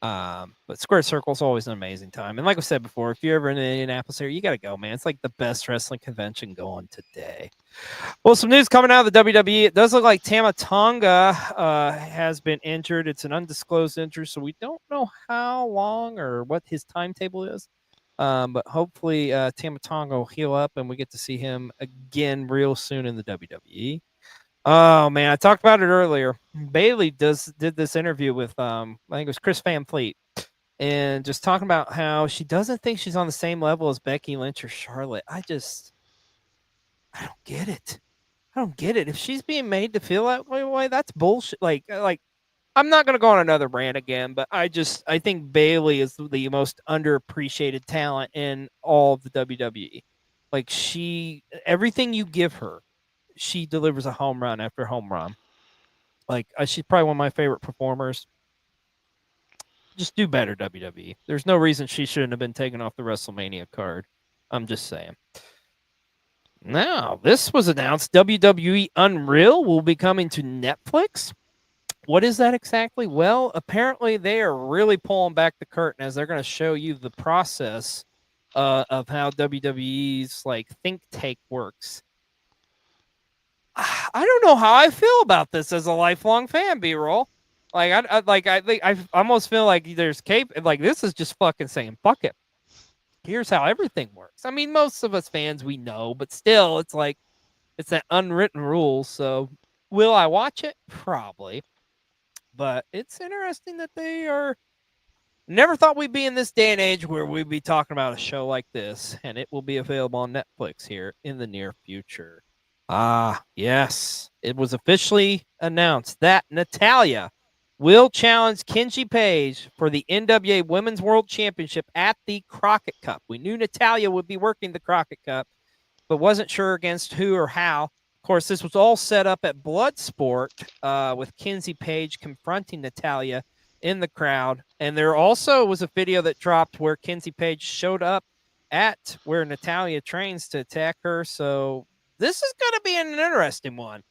But Square Circle is always an amazing time. And like I said before, if you're ever in the Indianapolis area, you got to go, man. It's like the best wrestling convention going today. Well, some news coming out of the WWE. It does look like Tama Tonga has been injured. It's an undisclosed injury, so we don't know how long or what his timetable is. But hopefully Tama Tonga will heal up and we get to see him again real soon in the WWE. Oh man, I talked about it earlier. Bailey did this interview with I think it was Chris Van Fleet, and just talking about how she doesn't think she's on the same level as Becky Lynch or Charlotte. I don't get it. I don't get it. If she's being made to feel that way, that's bullshit. Like I'm not gonna go on another rant again, but I think Bailey is the most underappreciated talent in all of the WWE. Like everything you give her, she delivers a home run after home run. Like she's probably one of my favorite performers. Just do better, WWE. There's no reason she shouldn't have been taken off the WrestleMania card. I'm just saying. Now, this was announced. WWE Unreal will be coming to Netflix. What is that exactly? Well, apparently they are really pulling back the curtain as they're going to show you the process of how WWE's like think tank works. I don't know how I feel about this as a lifelong fan, B-roll. Like I almost feel like there's like this is just fucking saying fuck it. Here's how everything works. I mean, most of us fans we know, but still, it's like it's that unwritten rule. So, will I watch it? Probably. But it's interesting that they are. Never thought we'd be in this day and age where we'd be talking about a show like this, and it will be available on Netflix here in the near future. Yes. It was officially announced that Natalya will challenge Kenji Page for the NWA Women's World Championship at the Crockett Cup. We knew Natalya would be working the Crockett Cup, but wasn't sure against who or how. Of course, this was all set up at Bloodsport with Kenzie Page confronting Natalya in the crowd. And there also was a video that dropped where Kenzie Page showed up at where Natalya trains to attack her. So this is going to be an interesting one.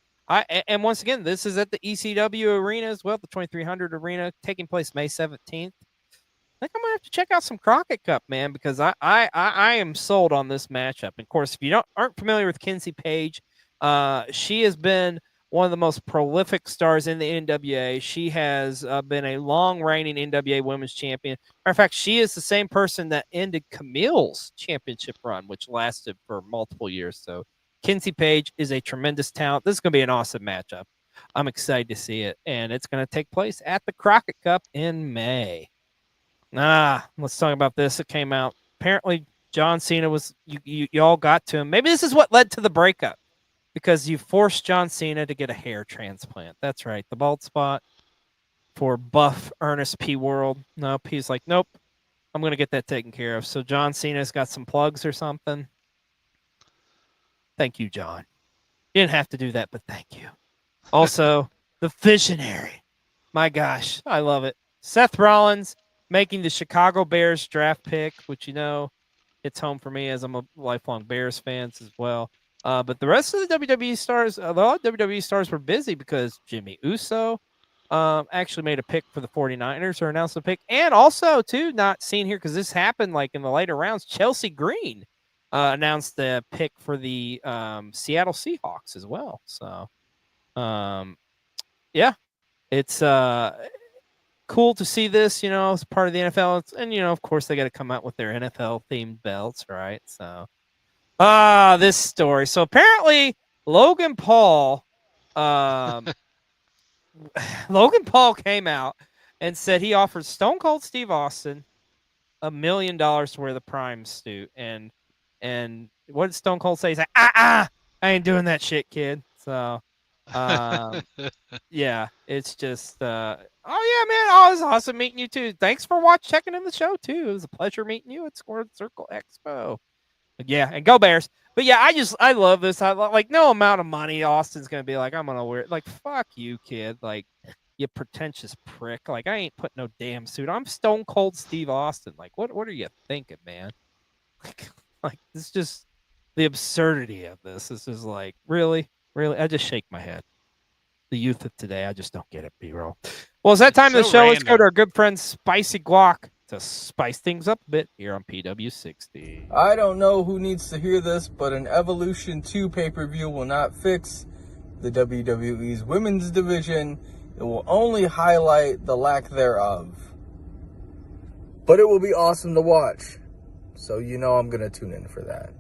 And once again, this is at the ECW arena as well, the 2300 arena, taking place May 17th. I think I'm gonna have to check out some Crockett Cup, man, because I am sold on this matchup. And of course, if you aren't familiar with Kenzie Page, she has been one of the most prolific stars in the NWA. She has been a long reigning NWA Women's Champion. Matter of fact, she is the same person that ended Camille's championship run, which lasted for multiple years. So Kenzie Page is a tremendous talent. This is going to be an awesome matchup. I'm excited to see it. And it's going to take place at the Crockett Cup in May. Let's talk about this. It came out. Apparently, John Cena was, you all got to him. Maybe this is what led to the breakup because you forced John Cena to get a hair transplant. That's right. The bald spot for buff Ernest P. World. Nope. He's like, nope, I'm going to get that taken care of. So John Cena's got some plugs or something. Thank you, John. You didn't have to do that, but thank you. Also, the visionary. My gosh, I love it. Seth Rollins making the Chicago Bears draft pick, which, it's home for me as I'm a lifelong Bears fan as well. But the rest of the WWE stars, a lot of WWE stars were busy because Jimmy Uso actually made a pick for the 49ers or announced a pick. And also, too, not seen here because this happened like in the later rounds, Chelsea Green announced the pick for the Seattle Seahawks as well. So, yeah, it's cool to see this, as part of the NFL. And, of course, they got to come out with their NFL-themed belts, right? So, this story. So, apparently, Logan Paul came out and said he offered Stone Cold Steve Austin $1 million to wear the Prime suit. And what did Stone Cold say? He's like, I ain't doing that shit, kid. So, yeah, it's just, oh yeah, man. Oh, it was awesome meeting you too. Thanks for checking in the show too. It was a pleasure meeting you at Squared Circle Expo. But yeah, and go Bears. But yeah, I love this. I like no amount of money Austin's gonna be like, I'm gonna wear it. Like, fuck you, kid. Like, you pretentious prick. Like, I ain't putting no damn suit. I'm Stone Cold Steve Austin. Like, what are you thinking, man? Like, it's just the absurdity of this. This is like, really? I just shake my head. the youth of today. I just don't get it, B-roll. Well, it's that time of the so show. Let's go random. to our good friend Spicy Guac to spice things up a bit here on PW60. I don't know who needs to hear this, but an Evolution 2 pay-per-view will not fix the WWE's women's division. It will only highlight the lack thereof. But it will be awesome to watch. So you know I'm going to tune in for that.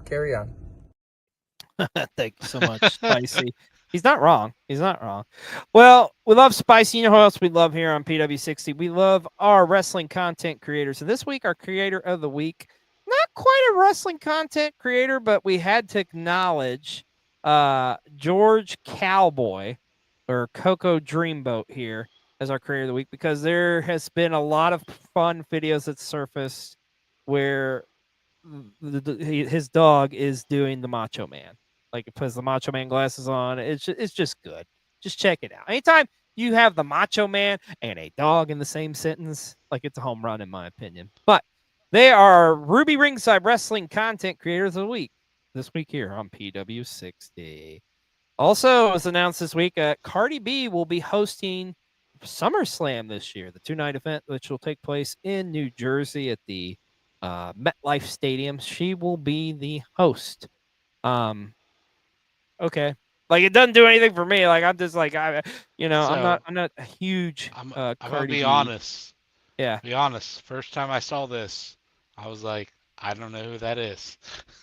Carry on. Thank you so much, Spicy. He's not wrong. He's not wrong. Well, we love Spicy. You know who else we love here on PW60? We love our wrestling content creators. And this week, our creator of the week, not quite a wrestling content creator, but we had to acknowledge George Cowboy or Coco Dreamboat here as our creator of the week, because there has been a lot of fun videos that surfaced where his dog is doing the Macho Man. Like, it puts the Macho Man glasses on. It's just good. Just check it out. Anytime you have the Macho Man and a dog in the same sentence, like, it's a home run in my opinion. But they are Ruby Ringside Wrestling content creators of the week this week here on PW60. Also, as announced this week, Cardi B will be hosting SummerSlam this year, the 2-night event, which will take place in New Jersey at the MetLife Stadium. She will be the host. Okay, like, it doesn't do anything for me. Like, I'm just like, I'm not a huge. I'm Cardi gonna be B. honest. Yeah, Be honest. First time I saw this, I was like, I don't know who that is.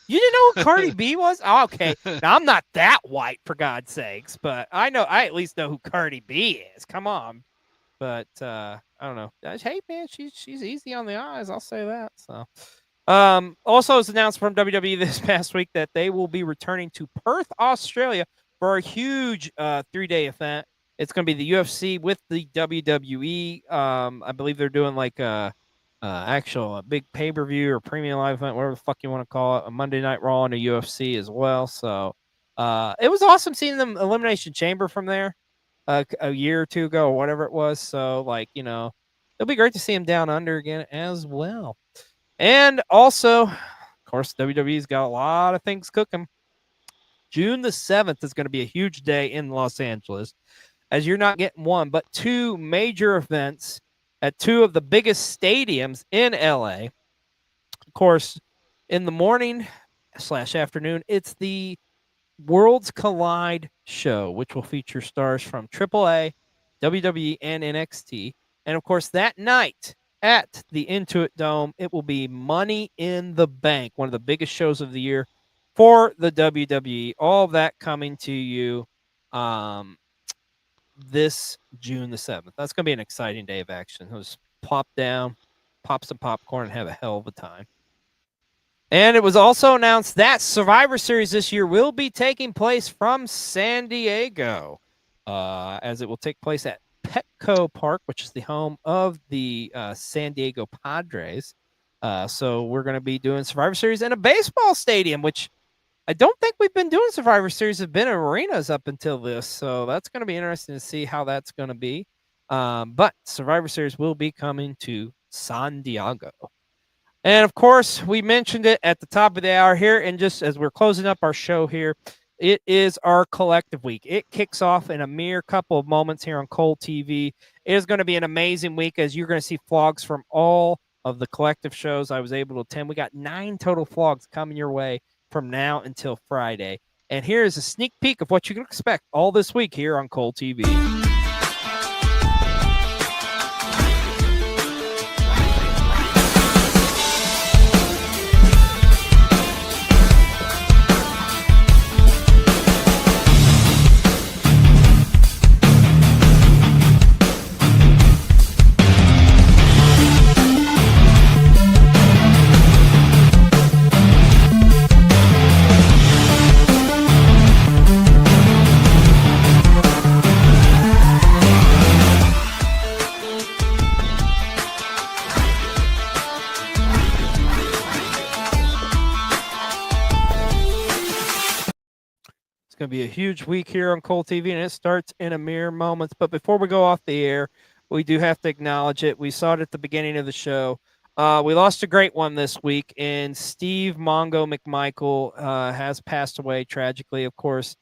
you didn't know who Cardi B was? Oh, okay, now I'm not that white, for God's sakes, but I at least know who Cardi B is. Come on. But I don't know. Hey, man, she's easy on the eyes. I'll say that. So, also, it's announced from WWE this past week that they will be returning to Perth, Australia, for a huge 3-day event. It's going to be the UFC with the WWE. I believe they're doing like a big pay-per-view or premium live event, whatever the fuck you want to call it, a Monday Night Raw and a UFC as well. So, it was awesome seeing them Elimination Chamber from there. A year or two ago or whatever it was. So, like, it'll be great to see him down under again as well. And also, of course, WWE's got a lot of things cooking. June the 7th is going to be a huge day in Los Angeles, as you're not getting one, but 2 major events at 2 of the biggest stadiums in LA. Of course, in the morning / afternoon, it's the Worlds Collide show, which will feature stars from AAA, WWE, and NXT. And of course, that night at the Intuit Dome, it will be Money in the Bank, one of the biggest shows of the year for the WWE. All of that coming to you this June the 7th. That's going to be an exciting day of action. Just plop down, pop some popcorn, and have a hell of a time. And it was also announced that Survivor Series this year will be taking place from San Diego, as it will take place at Petco Park, which is the home of the San Diego Padres. So we're going to be doing Survivor Series in a baseball stadium, which I don't think we've been doing Survivor Series. Have been in arenas up until this. So that's going to be interesting to see how that's going to be. But Survivor Series will be coming to San Diego. And, of course, we mentioned it at the top of the hour here, and just as we're closing up our show here, it is our collective week. It kicks off in a mere couple of moments here on Cole TV. It is going to be an amazing week, as you're going to see vlogs from all of the collective shows I was able to attend. We got 9 total vlogs coming your way from now until Friday. And here is a sneak peek of what you can expect all this week here on Cole TV. Going to be a huge week here on Cole TV, and it starts in a mere moments. But before we go off the air, we do have to acknowledge it. We saw it at the beginning of the show. We lost a great one this week, and Steve Mongo McMichael has passed away tragically. Of course,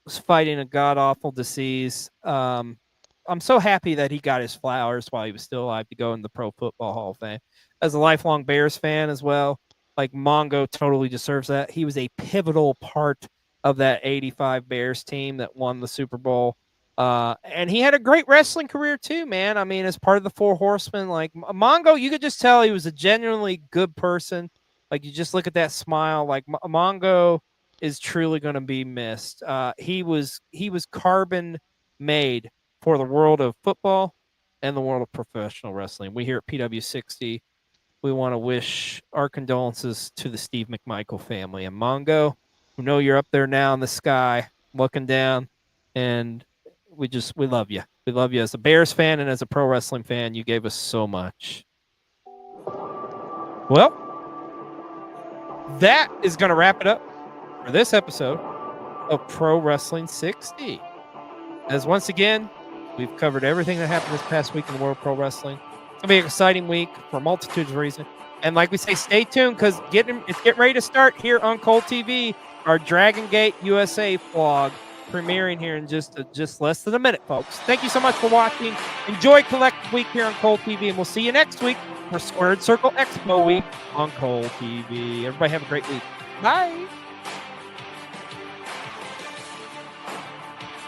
was fighting a god awful disease. I'm so happy that he got his flowers while he was still alive to go in the Pro Football Hall of Fame. As a lifelong Bears fan as well, like Mongo totally deserves that. He was a pivotal part of that 85 Bears team that won the Super Bowl. And he had a great wrestling career too, man. I mean, as part of the Four Horsemen, like Mongo, you could just tell he was a genuinely good person. Like you just look at that smile, like Mongo is truly going to be missed. He was carbon made for the world of football and the world of professional wrestling. We here at PW60, we want to wish our condolences to the Steve McMichael family and Mongo. We know you're up there now in the sky looking down, and we love you. We love you as a Bears fan and as a pro wrestling fan. You gave us so much. Well, that is going to wrap it up for this episode of Pro Wrestling 60. As once again, we've covered everything that happened this past week in the world of pro wrestling. It's going to be an exciting week for multitudes of reasons. And like we say, stay tuned because it's getting ready to start here on Cold TV, our Dragon Gate USA vlog premiering here in just less than a minute, folks. Thank you so much for watching. Enjoy Collective Week here on Cold TV, and we'll see you next week for Squared Circle Expo Week on Cold TV. Everybody have a great week. Bye.